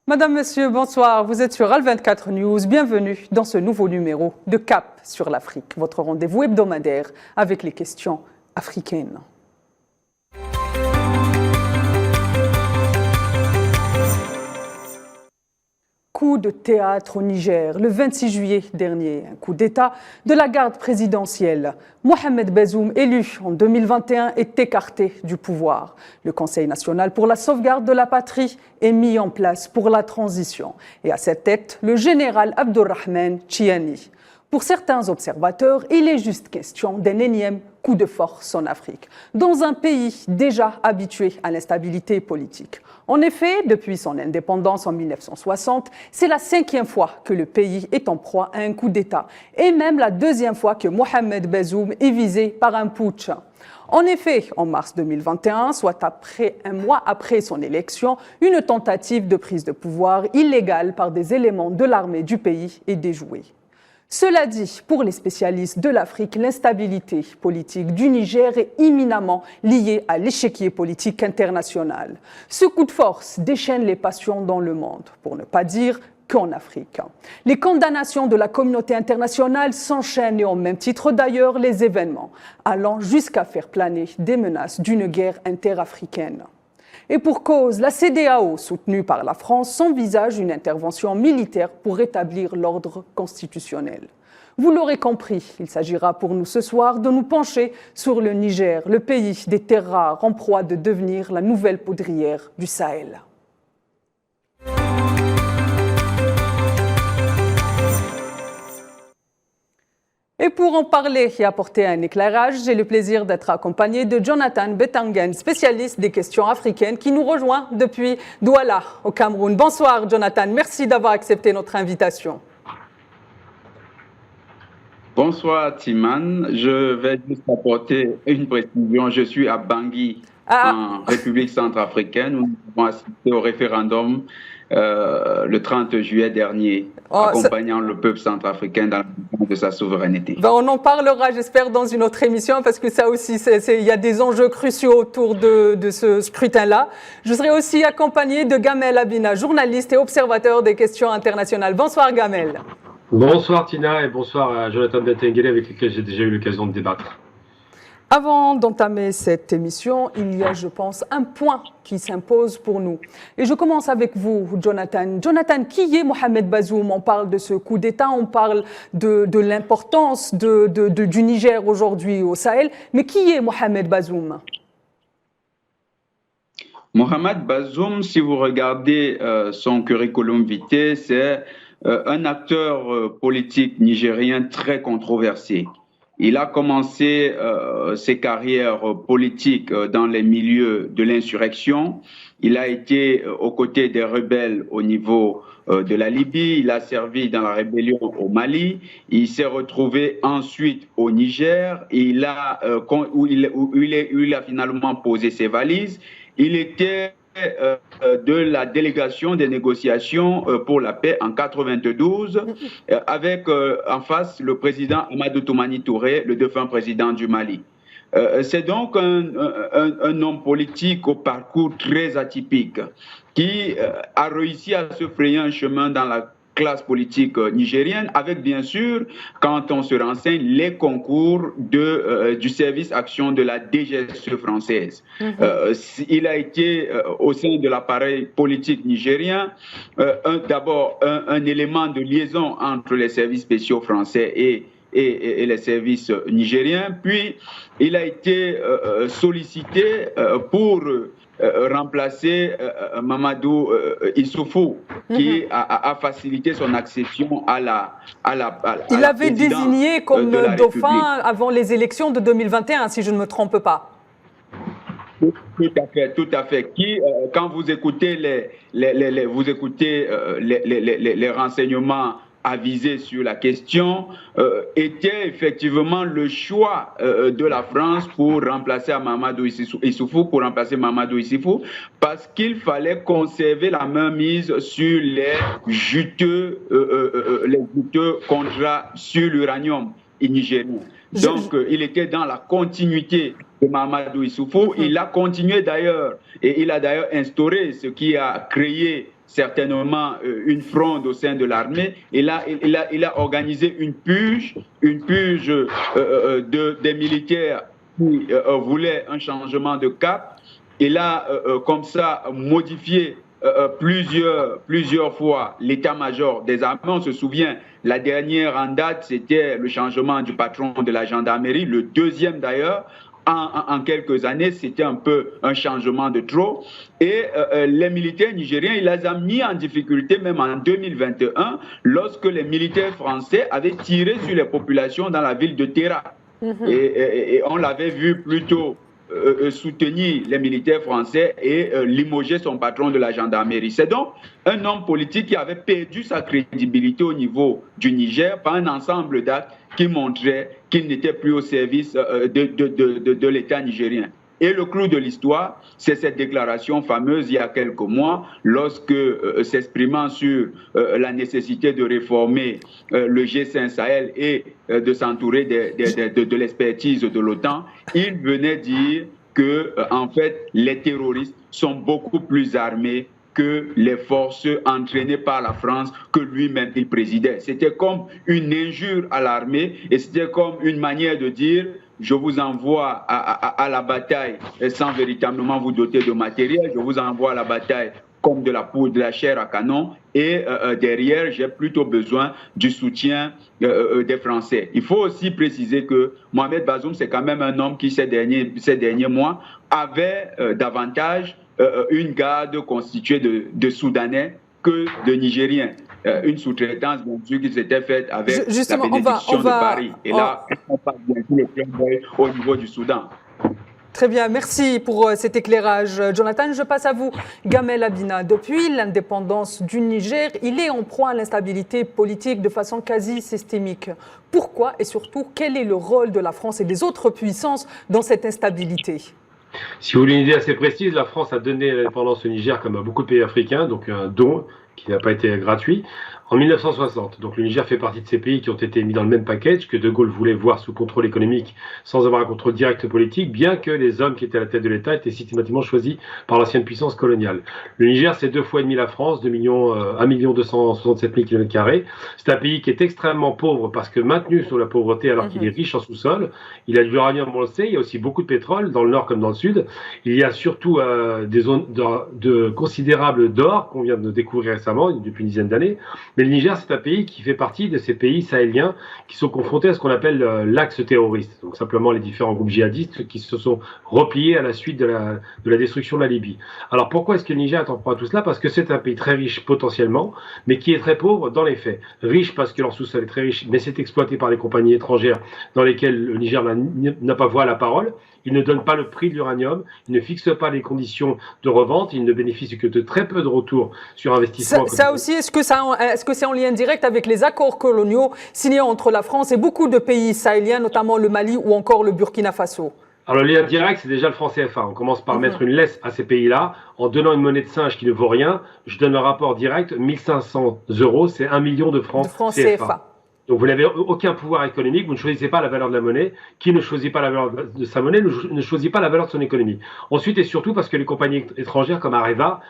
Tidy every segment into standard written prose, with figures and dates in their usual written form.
Madame, Monsieur, bonsoir. Vous êtes sur Al24 News. Bienvenue dans ce nouveau numéro de Cap sur l'Afrique, votre rendez-vous hebdomadaire avec les questions africaines. Coup de théâtre au Niger le 26 juillet dernier, un coup d'État de la garde présidentielle. Mohamed Bazoum, élu en 2021, est écarté du pouvoir. Le Conseil national pour la sauvegarde de la patrie est mis en place pour la transition. Et à cette tête, le général Abdourahmane Tchiani. Pour certains observateurs, il est juste question d'un énième coup de force en Afrique, dans un pays déjà habitué à l'instabilité politique. En effet, depuis son indépendance en 1960, c'est la 5e fois que le pays est en proie à un coup d'État, et même la 2e fois que Mohamed Bazoum est visé par un putsch. En effet, en mars 2021, soit un mois après son élection, une tentative de prise de pouvoir illégale par des éléments de l'armée du pays est déjouée. Cela dit, pour les spécialistes de l'Afrique, l'instabilité politique du Niger est imminemment liée à l'échiquier politique international. Ce coup de force déchaîne les passions dans le monde, pour ne pas dire qu'en Afrique. Les condamnations de la communauté internationale s'enchaînent et au même titre d'ailleurs les événements, allant jusqu'à faire planer des menaces d'une guerre interafricaine. Et pour cause, la CEDEAO, soutenue par la France, envisage une intervention militaire pour rétablir l'ordre constitutionnel. Vous l'aurez compris, il s'agira pour nous ce soir de nous pencher sur le Niger, le pays des terres rares en proie de devenir la nouvelle poudrière du Sahel. Et pour en parler et apporter un éclairage, j'ai le plaisir d'être accompagné de Jonathan Betangen, spécialiste des questions africaines, qui nous rejoint depuis Douala, au Cameroun. Bonsoir Jonathan, merci d'avoir accepté notre invitation. Bonsoir Timan, je vais juste apporter une précision. Je suis à Bangui, en République centrafricaine, où nous avons assisté au référendum le 30 juillet dernier, accompagnant le peuple centrafricain dans la défense de sa souveraineté. On en parlera, j'espère, dans une autre émission, parce que ça aussi, il y a des enjeux cruciaux autour de ce scrutin-là. Je serai aussi accompagné de Gamel Abina, journaliste et observateur des questions internationales. Bonsoir Gamel. Bonsoir Tina et bonsoir à Jonathan Betanguele avec lequel j'ai déjà eu l'occasion de débattre. Avant d'entamer cette émission, il y a, je pense, un point qui s'impose pour nous. Et je commence avec vous, Jonathan. Jonathan, qui est Mohamed Bazoum? On parle de ce coup d'État, on parle de l'importance du Niger aujourd'hui au Sahel. Mais qui est Mohamed Bazoum? Mohamed Bazoum, si vous regardez son curriculum vitae, c'est un acteur politique nigérien très controversé. Il a commencé ses carrières politiques dans les milieux de l'insurrection. Il a été aux côtés des rebelles au niveau de la Libye. Il a servi dans la rébellion au Mali. Il s'est retrouvé ensuite au Niger, où il a finalement posé ses valises. Il était de la délégation des négociations pour la paix en 92, avec en face le président Amadou Toumani Touré, le défunt président du Mali. C'est donc un homme politique au parcours très atypique qui a réussi à se frayer un chemin dans la classe politique nigérienne, avec bien sûr, quand on se renseigne, les concours du service action de la DGSE française. Il a été au sein de l'appareil politique nigérien d'abord un élément de liaison entre les services spéciaux français et les services nigériens, puis il a été sollicité pour remplacer Mamadou Issoufou, qui a facilité son accession à la Il l'avait désigné comme dauphin avant les élections de 2021, si je ne me trompe pas. Tout à fait. Qui, quand vous écoutez les renseignements avisé sur la question, était effectivement le choix de la France pour remplacer Mamadou Issoufou, parce qu'il fallait conserver la mainmise sur les juteux contrats sur l'uranium nigérien. Donc, il était dans la continuité de Mamadou Issoufou. Il a continué d'ailleurs, et il a d'ailleurs instauré ce qui a créé certainement une fronde au sein de l'armée. Il a organisé une purge des militaires qui voulaient un changement de cap. Il a comme ça modifié plusieurs fois l'état-major des armées. On se souvient, la dernière en date, c'était le changement du patron de la gendarmerie, le deuxième d'ailleurs. En quelques années, c'était un peu un changement de trop. Et les militaires nigériens, il les a mis en difficulté même en 2021, lorsque les militaires français avaient tiré sur les populations dans la ville de Terra. Et on l'avait vu plutôt soutenir les militaires français et limoger son patron de la gendarmerie. C'est donc un homme politique qui avait perdu sa crédibilité au niveau du Niger par un ensemble d'actes qui montraient qu'il n'était plus au service de l'État nigérien. Et le clou de l'histoire, c'est cette déclaration fameuse il y a quelques mois, lorsque, s'exprimant sur la nécessité de réformer le G5 Sahel et de s'entourer de l'expertise de l'OTAN, il venait dire que, en fait, les terroristes sont beaucoup plus armés que les forces entraînées par la France que lui-même il présidait. C'était comme une injure à l'armée et c'était comme une manière de dire: je vous envoie à la bataille sans véritablement vous doter de matériel, je vous envoie à la bataille comme de la poudre, de la chair à canon, et derrière, j'ai plutôt besoin du soutien des Français. Il faut aussi préciser que Mohamed Bazoum, c'est quand même un homme qui, ces derniers mois, avait davantage une garde constituée de Soudanais que de Nigériens. Une sous-traitance, bien sûr, qui s'était faite avec la bénédiction de Paris. Et là, on parle bien sûr le clin d'œil au niveau du Soudan. Très bien, merci pour cet éclairage, Jonathan. Je passe à vous, Gamel Abina. Depuis l'indépendance du Niger, il est en proie à l'instabilité politique de façon quasi systémique. Pourquoi et surtout, quel est le rôle de la France et des autres puissances dans cette instabilité ? Si vous voulez une idée assez précise, la France a donné l'indépendance au Niger comme à beaucoup de pays africains, donc un don qui n'a pas été gratuit, en 1960. Donc le Niger fait partie de ces pays qui ont été mis dans le même package que De Gaulle voulait voir sous contrôle économique sans avoir un contrôle direct politique, bien que les hommes qui étaient à la tête de l'État étaient systématiquement choisis par l'ancienne puissance coloniale. Le Niger, c'est 2,5 fois la France, 1 267 000 km². C'est un pays qui est extrêmement pauvre parce que maintenu sous la pauvreté alors qu'il est riche en sous-sol. Il a de l'uranium, on le sait, il y a aussi beaucoup de pétrole dans le nord comme dans le sud. Il y a surtout des zones de considérables d'or qu'on vient de découvrir récemment, depuis une dizaine d'années. Mais le Niger, c'est un pays qui fait partie de ces pays sahéliens qui sont confrontés à ce qu'on appelle l'axe terroriste. Donc simplement les différents groupes djihadistes qui se sont repliés à la suite de la destruction de la Libye. Alors pourquoi est-ce que le Niger est en proie à tout cela? Parce que c'est un pays très riche potentiellement, mais qui est très pauvre dans les faits. Riche parce que leur sous-sol est très riche, mais c'est exploité par des compagnies étrangères dans lesquelles le Niger n'a pas voix à la parole. Il ne donne pas le prix de l'uranium, il ne fixe pas les conditions de revente, il ne bénéficie que de très peu de retour sur investissement. Ça aussi, est-ce que c'est en lien direct avec les accords coloniaux signés entre la France et beaucoup de pays sahéliens, notamment le Mali ou encore le Burkina Faso? Alors le lien direct, c'est déjà le franc CFA. On commence par mettre une laisse à ces pays-là en donnant une monnaie de singe qui ne vaut rien. Je donne un rapport direct, 1 500 €, c'est 1 million de francs CFA. Donc vous n'avez aucun pouvoir économique, vous ne choisissez pas la valeur de la monnaie. Qui ne choisit pas la valeur de sa monnaie ne choisit pas la valeur de son économie. Ensuite et surtout parce que les compagnies étrangères comme Areva,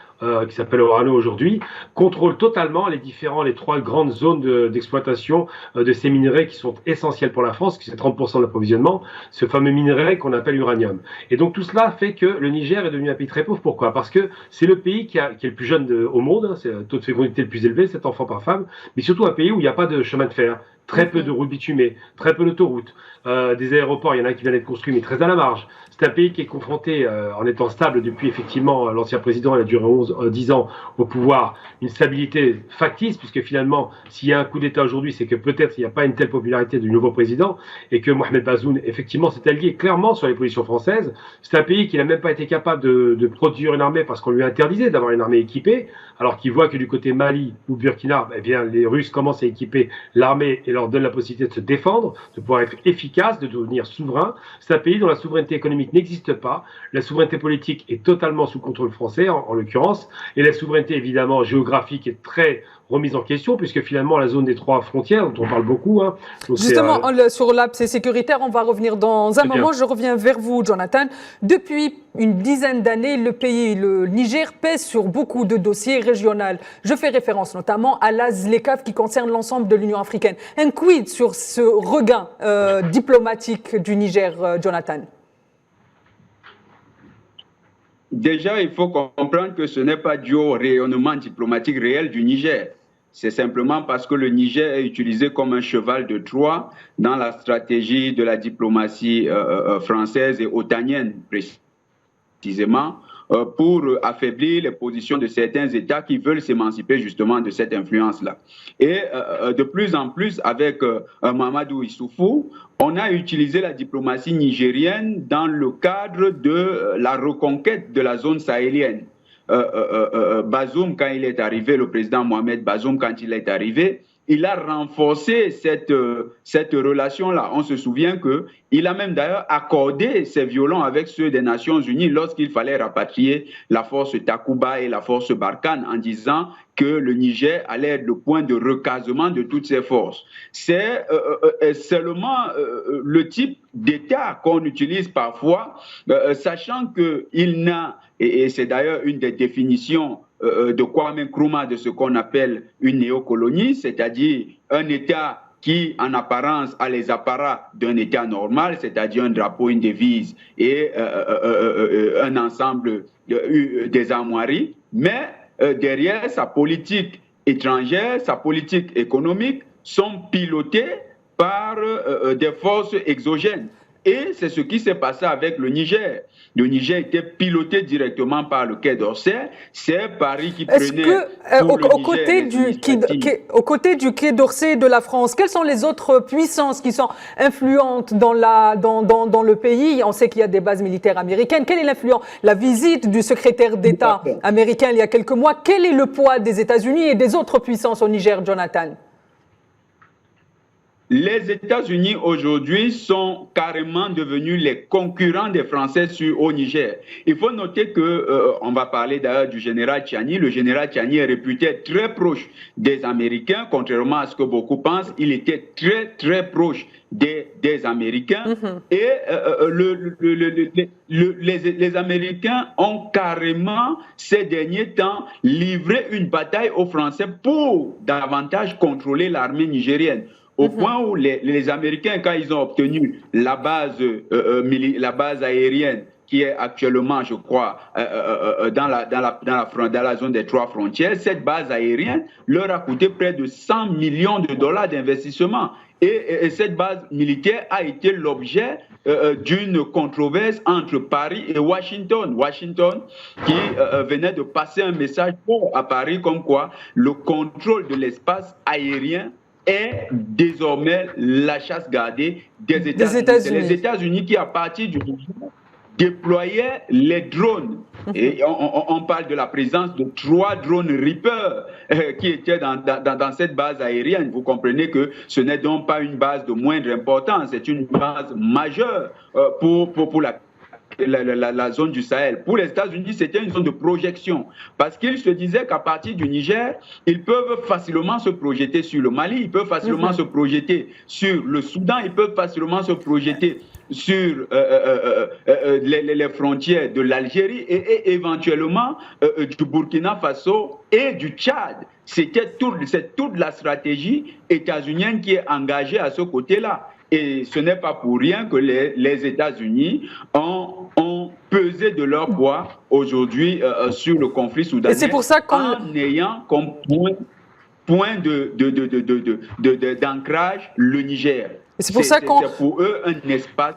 qui s'appelle Orano aujourd'hui, contrôlent totalement les 3 grandes zones d'exploitation de ces minerais qui sont essentiels pour la France, qui c'est 30% de l'approvisionnement, ce fameux minerai qu'on appelle uranium. Et donc tout cela fait que le Niger est devenu un pays très pauvre. Pourquoi? Parce que c'est le pays qui est le plus jeune au monde, hein, c'est le taux de fécondité le plus élevé, 7 enfants par femme, mais surtout un pays où il n'y a pas de chemin de fer. Très peu de routes bitumées, très peu d'autoroutes, des aéroports, il y en a qui viennent d'être construits, mais très à la marge. C'est un pays qui est confronté, en étant stable depuis effectivement l'ancien président, il a duré 10 ans au pouvoir, une stabilité factice, puisque finalement, s'il y a un coup d'État aujourd'hui, c'est que peut-être il n'y a pas une telle popularité du nouveau président, et que Mohamed Bazoum, effectivement, s'est allié clairement sur les positions françaises. C'est un pays qui n'a même pas été capable de produire une armée parce qu'on lui interdisait d'avoir une armée équipée, alors qu'il voit que du côté Mali ou Burkina, eh bien, les Russes commencent à équiper l'armée et leur donnent la possibilité de se défendre, de pouvoir être efficace, de devenir souverain. C'est un pays dont la souveraineté économique n'existe pas. La souveraineté politique est totalement sous contrôle français, en l'occurrence, et la souveraineté, évidemment, géographique est très remise en question, puisque finalement la zone des 3 frontières, dont on parle beaucoup... Hein, justement, sur l'aspect sécuritaire, on va revenir dans un moment. Je reviens vers vous, Jonathan. Depuis une dizaine d'années, le pays, le Niger, pèse sur beaucoup de dossiers régionaux. Je fais référence notamment à la ZLECAf qui concerne l'ensemble de l'Union africaine. Un quid sur ce regain diplomatique du Niger, Jonathan? Déjà, il faut comprendre que ce n'est pas dû au rayonnement diplomatique réel du Niger. C'est simplement parce que le Niger est utilisé comme un cheval de Troie dans la stratégie de la diplomatie française et otanienne, précisément, pour affaiblir les positions de certains États qui veulent s'émanciper justement de cette influence-là. Et de plus en plus, avec Mahamadou Issoufou, on a utilisé la diplomatie nigérienne dans le cadre de la reconquête de la zone sahélienne. Bazoum, quand il est arrivé, le président Mohamed Bazoum, quand il est arrivé, il a renforcé cette relation-là. On se souvient qu'il a même d'ailleurs accordé ses violons avec ceux des Nations Unies lorsqu'il fallait rapatrier la force Takuba et la force Barkhane en disant que le Niger allait être le point de recasement de toutes ses forces. C'est seulement le type d'État qu'on utilise parfois, sachant qu'il n'a, et c'est d'ailleurs une des définitions de Kwame Nkrumah de ce qu'on appelle une néocolonie, c'est-à-dire un État qui, en apparence, a les apparats d'un État normal, c'est-à-dire un drapeau, une devise et un ensemble des armoiries, mais derrière sa politique étrangère, sa politique économique sont pilotées par des forces exogènes. Et c'est ce qui s'est passé avec le Niger. Le Niger était piloté directement par le Quai d'Orsay. C'est Paris qui prenait aux côtés du Quai d'Orsay de la France, quelles sont les autres puissances qui sont influentes dans le pays? On sait qu'il y a des bases militaires américaines. Quelle est l'influence? La visite du secrétaire d'État américain il y a quelques mois. Quel est le poids des États-Unis et des autres puissances au Niger, Jonathan? Les États-Unis aujourd'hui sont carrément devenus les concurrents des Français au Niger. Il faut noter on va parler d'ailleurs du général Tchiani. Le général Tchiani est réputé très proche des Américains, contrairement à ce que beaucoup pensent. Il était très très proche des Américains. Et les Américains ont carrément ces derniers temps livré une bataille aux Français pour davantage contrôler l'armée nigérienne. Au point où les Américains, quand ils ont obtenu la base aérienne qui est actuellement, je crois, dans la zone des 3 frontières, cette base aérienne leur a coûté près de 100 millions de dollars d'investissement. Et cette base militaire a été l'objet d'une controverse entre Paris et Washington. Washington qui venait de passer un message fort à Paris comme quoi le contrôle de l'espace aérien est désormais la chasse gardée des États-Unis. C'est les États-Unis qui, à partir du moment, déployaient les drones. Et on parle de la présence de 3 drones Reaper qui étaient dans cette base aérienne. Vous comprenez que ce n'est donc pas une base de moindre importance, c'est une base majeure pour la zone du Sahel. Pour les États-Unis, c'était une zone de projection parce qu'ils se disaient qu'à partir du Niger, ils peuvent facilement se projeter sur le Mali, ils peuvent facilement se projeter sur le Soudan, ils peuvent facilement se projeter sur les frontières de l'Algérie et éventuellement du Burkina Faso et du Tchad. C'est toute la stratégie états-unienne qui est engagée à ce côté-là. Et ce n'est pas pour rien que les États-Unis ont pesé de leur poids aujourd'hui sur le conflit soudanais. Et c'est pour ça en ayant comme point d'ancrage le Niger. C'est pour eux un espace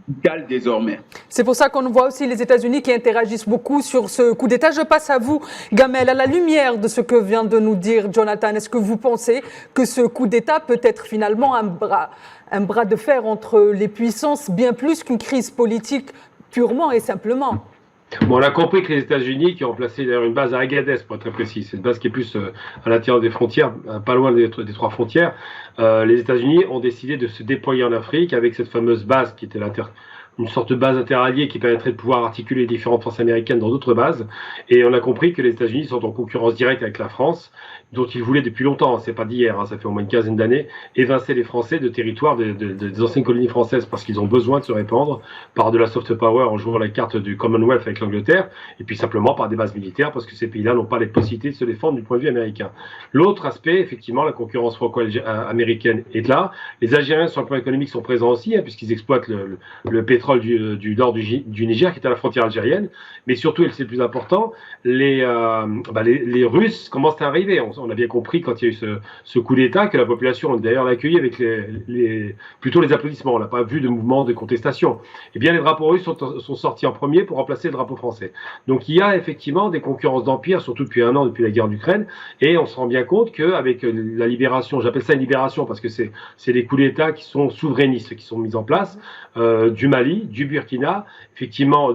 vital désormais. C'est pour ça qu'on voit aussi les États-Unis qui interagissent beaucoup sur ce coup d'État. Je passe à vous, Gamel, à la lumière de ce que vient de nous dire Jonathan. Est-ce que vous pensez que ce coup d'État peut être finalement un bras de fer entre les puissances, bien plus qu'une crise politique purement et simplement? Bon, on a compris que les États-Unis, qui ont placé d'ailleurs une base à Agadez, pour être très précis, c'est une base qui est plus à l'intérieur des frontières, pas loin des 3 frontières, les États-Unis ont décidé de se déployer en Afrique avec cette fameuse base qui était une sorte de base interalliée qui permettrait de pouvoir articuler les différentes forces américaines dans d'autres bases. Et on a compris que les États-Unis sont en concurrence directe avec la France, dont ils voulaient depuis longtemps, c'est pas d'hier, ça fait au moins une quinzaine d'années, évincer les Français de territoires des anciennes colonies françaises parce qu'ils ont besoin de se répandre par de la soft power en jouant la carte du Commonwealth avec l'Angleterre, et puis simplement par des bases militaires parce que ces pays-là n'ont pas les possibilités de se défendre du point de vue américain. L'autre aspect, effectivement, la concurrence franco-américaine est là. Les Algériens sur le plan économique sont présents aussi, puisqu'ils exploitent le pétrole du nord du Niger qui est à la frontière algérienne, mais surtout, et c'est le plus important, les Russes commencent à arriver. On a bien compris quand il y a eu ce coup d'État que la population, d'ailleurs, l'a accueilli avec plutôt les applaudissements. On n'a pas vu de mouvement de contestation. Eh bien, les drapeaux russes sont sortis en premier pour remplacer le drapeau français. Donc, il y a effectivement des concurrences d'empire, surtout depuis un an, depuis la guerre d'Ukraine, et on se rend bien compte qu'avec la libération, j'appelle ça une libération parce que c'est des coups d'État qui sont souverainistes, qui sont mis en place, du Mali, du Burkina, effectivement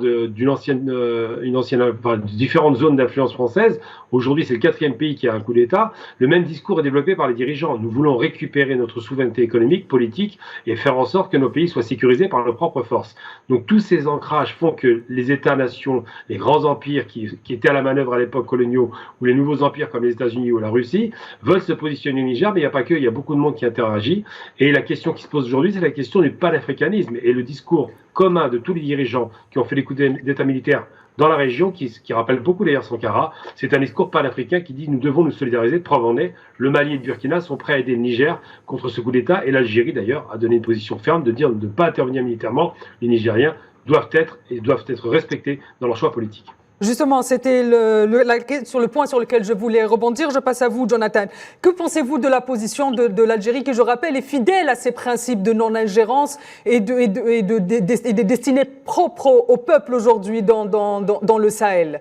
différentes zones d'influence française. Aujourd'hui, c'est le 4e pays qui a un coup d'État. Le même discours est développé par les dirigeants. Nous voulons récupérer notre souveraineté économique, politique, et faire en sorte que nos pays soient sécurisés par leurs propres forces. Donc tous ces ancrages font que les États-nations, les grands empires qui étaient à la manœuvre à l'époque coloniaux, ou les nouveaux empires comme les États-Unis ou la Russie, veulent se positionner au Niger, mais il n'y a pas que, il y a beaucoup de monde qui interagit. Et la question qui se pose aujourd'hui, c'est la question du panafricanisme. Et le discours commun de tous les dirigeants qui ont fait des coups d'État militaires dans la région, qui rappelle beaucoup d'ailleurs Sankara, c'est un discours panafricain qui dit nous devons nous solidariser. Preuve en est, le Mali et le Burkina sont prêts à aider le Niger contre ce coup d'État, et l'Algérie d'ailleurs a donné une position ferme de dire de ne pas intervenir militairement. Les Nigériens doivent être respectés dans leur choix politique. Justement, c'était sur le point sur lequel je voulais rebondir. Je passe à vous, Jonathan. Que pensez-vous de la position de l'Algérie, qui, je rappelle, est fidèle à ses principes de non-ingérence et des destinées propres au peuple aujourd'hui dans le Sahel?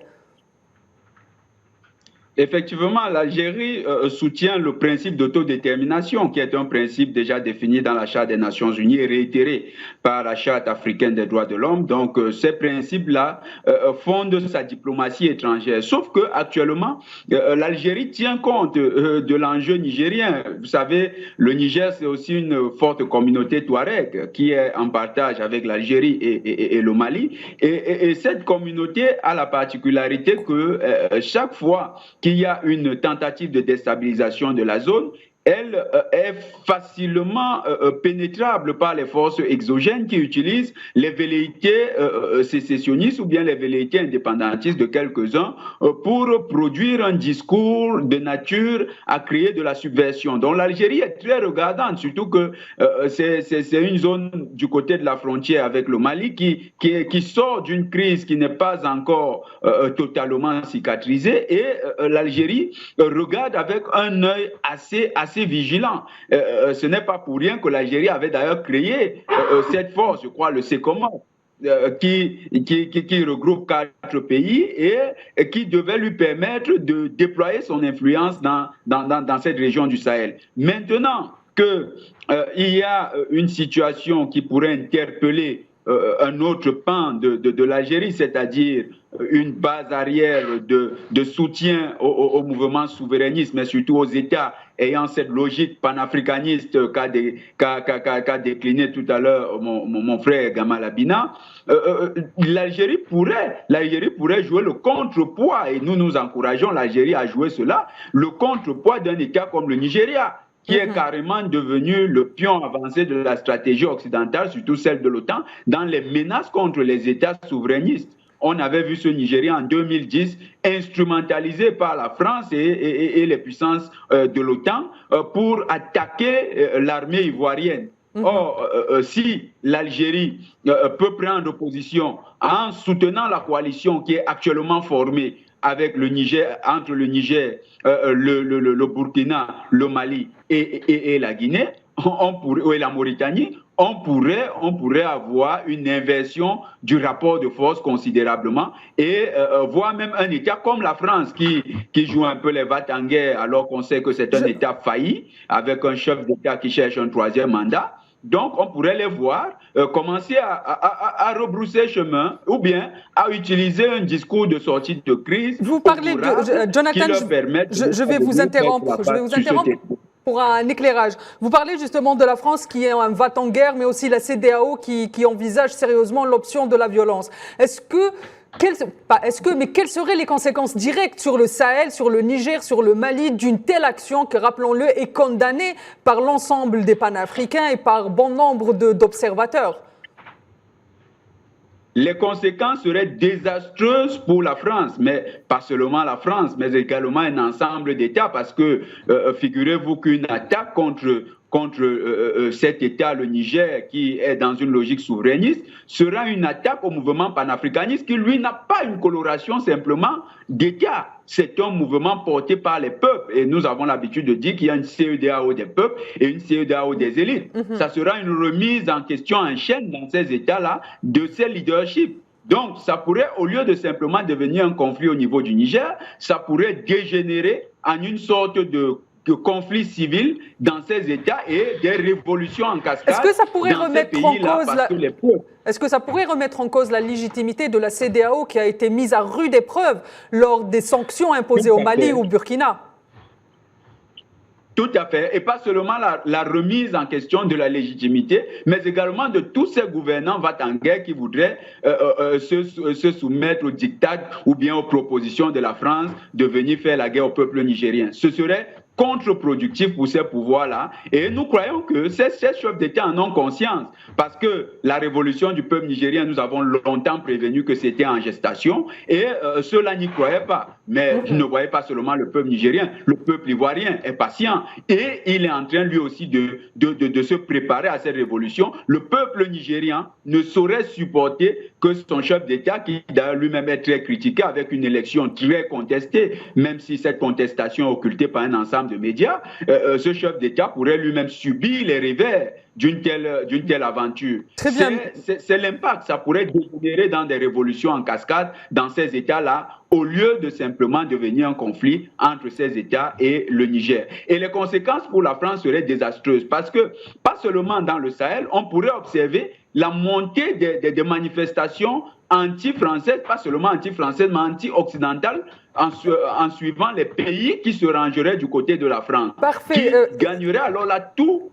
Effectivement, l'Algérie soutient le principe d'autodétermination, qui est un principe déjà défini dans la Charte des Nations Unies et réitéré par la Charte africaine des droits de l'homme. Donc, ces principes-là fondent sa diplomatie étrangère. Sauf que actuellement, l'Algérie tient compte de l'enjeu nigérien. Vous savez, le Niger, c'est aussi une forte communauté touareg qui est en partage avec l'Algérie et le Mali. Et cette communauté a la particularité que chaque fois qu'il y a une tentative de déstabilisation de la zone, elle est facilement pénétrable par les forces exogènes qui utilisent les velléités sécessionnistes ou bien les velléités indépendantistes de quelques-uns pour produire un discours de nature à créer de la subversion. Donc l'Algérie est très regardante, surtout que c'est une zone du côté de la frontière avec le Mali qui sort d'une crise qui n'est pas encore totalement cicatrisée, et l'Algérie regarde avec un œil assez vigilant. Ce n'est pas pour rien que l'Algérie avait d'ailleurs créé cette force, je crois, le SECOMOR, qui regroupe 4 pays et qui devait lui permettre de déployer son influence dans cette région du Sahel. Maintenant qu'il y a une situation qui pourrait interpeller un autre pan de l'Algérie, c'est-à-dire une base arrière de soutien au mouvement souverainiste, mais surtout aux États ayant cette logique panafricaniste qu'a décliné tout à l'heure mon frère Gamal Abina, l'Algérie pourrait jouer le contrepoids, et nous encourageons l'Algérie à jouer cela, le contrepoids d'un État comme le Nigeria, qui est carrément devenu le pion avancé de la stratégie occidentale, surtout celle de l'OTAN, dans les menaces contre les États souverainistes. On avait vu ce Nigeria en 2010 instrumentalisé par la France et les puissances de l'OTAN pour attaquer l'armée ivoirienne. Or, si l'Algérie peut prendre position en soutenant la coalition qui est actuellement formée avec le Niger, entre le Niger, le Burkina, le Mali et la Guinée, et la Mauritanie, on pourrait avoir une inversion du rapport de force considérablement, et voir même un État comme la France qui joue un peu les va-t-en-guerre alors qu'on sait que c'est un État failli, avec un chef d'État qui cherche un 3e mandat. Donc, on pourrait les voir commencer à rebrousser chemin, ou bien à utiliser un discours de sortie de crise. Vous parlez de Jonathan, je vais vous interrompre. pour un éclairage. Vous parlez justement de la France qui est un va en guerre, mais aussi la CEDEAO qui envisage sérieusement l'option de la violence. Mais quelles seraient les conséquences directes sur le Sahel, sur le Niger, sur le Mali d'une telle action que, rappelons-le, est condamnée par l'ensemble des panafricains et par bon nombre d'observateurs? Les conséquences seraient désastreuses pour la France, mais pas seulement la France, mais également un ensemble d'États, parce que figurez-vous qu'une attaque contre cet État, le Niger, qui est dans une logique souverainiste, sera une attaque au mouvement panafricaniste qui, lui, n'a pas une coloration simplement d'État. C'est un mouvement porté par les peuples. Et nous avons l'habitude de dire qu'il y a une CEDEAO des peuples et une CEDEAO des élites. Ça sera une remise en question en chaîne dans ces États-là de ces leaderships. Donc, ça pourrait, au lieu de simplement devenir un conflit au niveau du Niger, ça pourrait dégénérer en une sorte de conflits civils dans ces États et des révolutions en cascade. Est-ce que ça pourrait remettre en cause Est-ce que ça pourrait remettre en cause la légitimité de la CEDEAO qui a été mise à rude épreuve lors des sanctions imposées au Mali ou au Burkina? Tout à fait. Et pas seulement la remise en question de la légitimité, mais également de tous ces gouvernants va-t-en-guerre qui voudraient se soumettre au diktat ou bien aux propositions de la France de venir faire la guerre au peuple nigérien. Ce serait contre-productif pour ces pouvoirs-là. Et nous croyons que ces chefs d'État en ont conscience. Parce que la révolution du peuple nigérien, nous avons longtemps prévenu que c'était en gestation. Et ceux-là n'y croyaient pas. Mais ils ne voyaient pas seulement le peuple nigérien. Le peuple ivoirien est patient. Et il est en train lui aussi de se préparer à cette révolution. Le peuple nigérien ne saurait supporter que son chef d'État, qui d'ailleurs lui-même est très critiqué avec une élection très contestée, même si cette contestation est occultée par un ensemble de médias, ce chef d'État pourrait lui-même subir les revers d'une telle aventure. C'est l'impact. Ça pourrait dégénérer dans des révolutions en cascade dans ces États-là, au lieu de simplement devenir un conflit entre ces États et le Niger. Et les conséquences pour la France seraient désastreuses parce que, pas seulement dans le Sahel, on pourrait observer la montée des manifestations anti-françaises, pas seulement anti-françaises, mais anti-occidentales, en suivant les pays qui se rangeraient du côté de la France. Parfait. Qui gagnerait alors là tout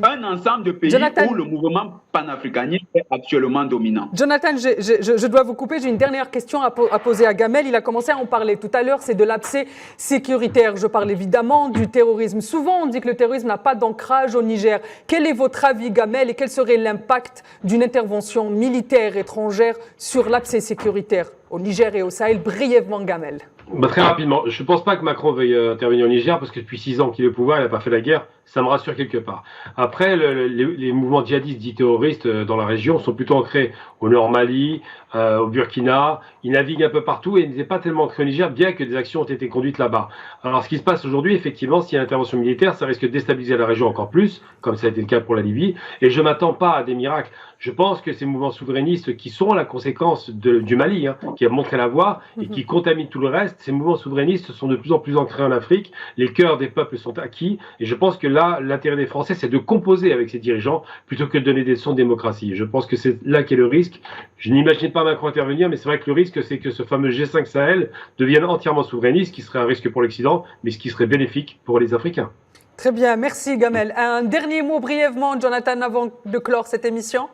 un ensemble de pays où le mouvement panafricaniste est actuellement dominant. Jonathan, je dois vous couper. J'ai une dernière question à poser à Gamel. Il a commencé à en parler tout à l'heure. C'est de l'abcès sécuritaire. Je parle évidemment du terrorisme. Souvent, on dit que le terrorisme n'a pas d'ancrage au Niger. Quel est votre avis, Gamel, et quel serait l'impact d'une intervention militaire étrangère sur l'abcès sécuritaire au Niger et au Sahel? Brièvement, Gamel. Très rapidement, je ne pense pas que Macron veuille intervenir au Niger parce que depuis 6 ans qu'il est au pouvoir, il n'a pas fait la guerre, ça me rassure quelque part. Après, les mouvements djihadistes dits terroristes dans la région sont plutôt ancrés au nord Mali, au Burkina, ils naviguent un peu partout et ils n'étaient pas tellement ancrés au Niger, bien que des actions ont été conduites là-bas. Alors ce qui se passe aujourd'hui, effectivement, s'il y a une intervention militaire, ça risque de déstabiliser la région encore plus, comme ça a été le cas pour la Libye, et je ne m'attends pas à des miracles. Je pense que ces mouvements souverainistes qui sont la conséquence du Mali, qui a montré la voie et qui contaminent tout le reste, ces mouvements souverainistes sont de plus en plus ancrés en Afrique, les cœurs des peuples sont acquis, et je pense que là, l'intérêt des Français, c'est de composer avec ces dirigeants plutôt que de donner des leçons de démocratie. Je pense que c'est là qu'est le risque. Je n'imagine pas Macron intervenir, mais c'est vrai que le risque, c'est que ce fameux G5 Sahel devienne entièrement souverainiste, ce qui serait un risque pour l'Occident, mais ce qui serait bénéfique pour les Africains. Très bien, merci Gamel. Un dernier mot brièvement, Jonathan, avant de clore cette émission.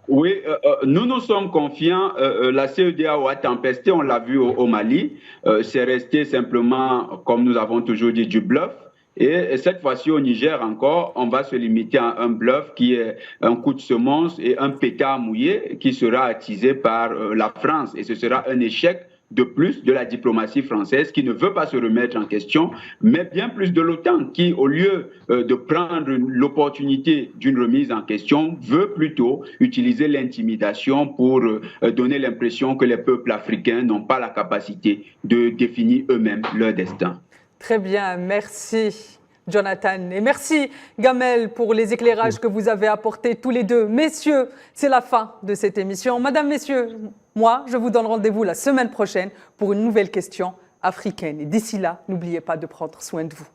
Oui, nous sommes confiants. La CEDEAO a tempesté, on l'a vu au Mali. C'est resté simplement, comme nous avons toujours dit, du bluff. Et cette fois-ci au Niger encore, on va se limiter à un bluff qui est un coup de semonce et un pétard mouillé qui sera attisé par la France. Et ce sera un échec de plus de la diplomatie française qui ne veut pas se remettre en question, mais bien plus de l'OTAN qui, au lieu de prendre l'opportunité d'une remise en question, veut plutôt utiliser l'intimidation pour donner l'impression que les peuples africains n'ont pas la capacité de définir eux-mêmes leur destin. Très bien, merci Jonathan. Et merci Gamel pour les éclairages que vous avez apportés tous les deux. Messieurs, c'est la fin de cette émission. Madame, messieurs, moi, je vous donne rendez-vous la semaine prochaine pour une nouvelle question africaine. Et d'ici là, n'oubliez pas de prendre soin de vous.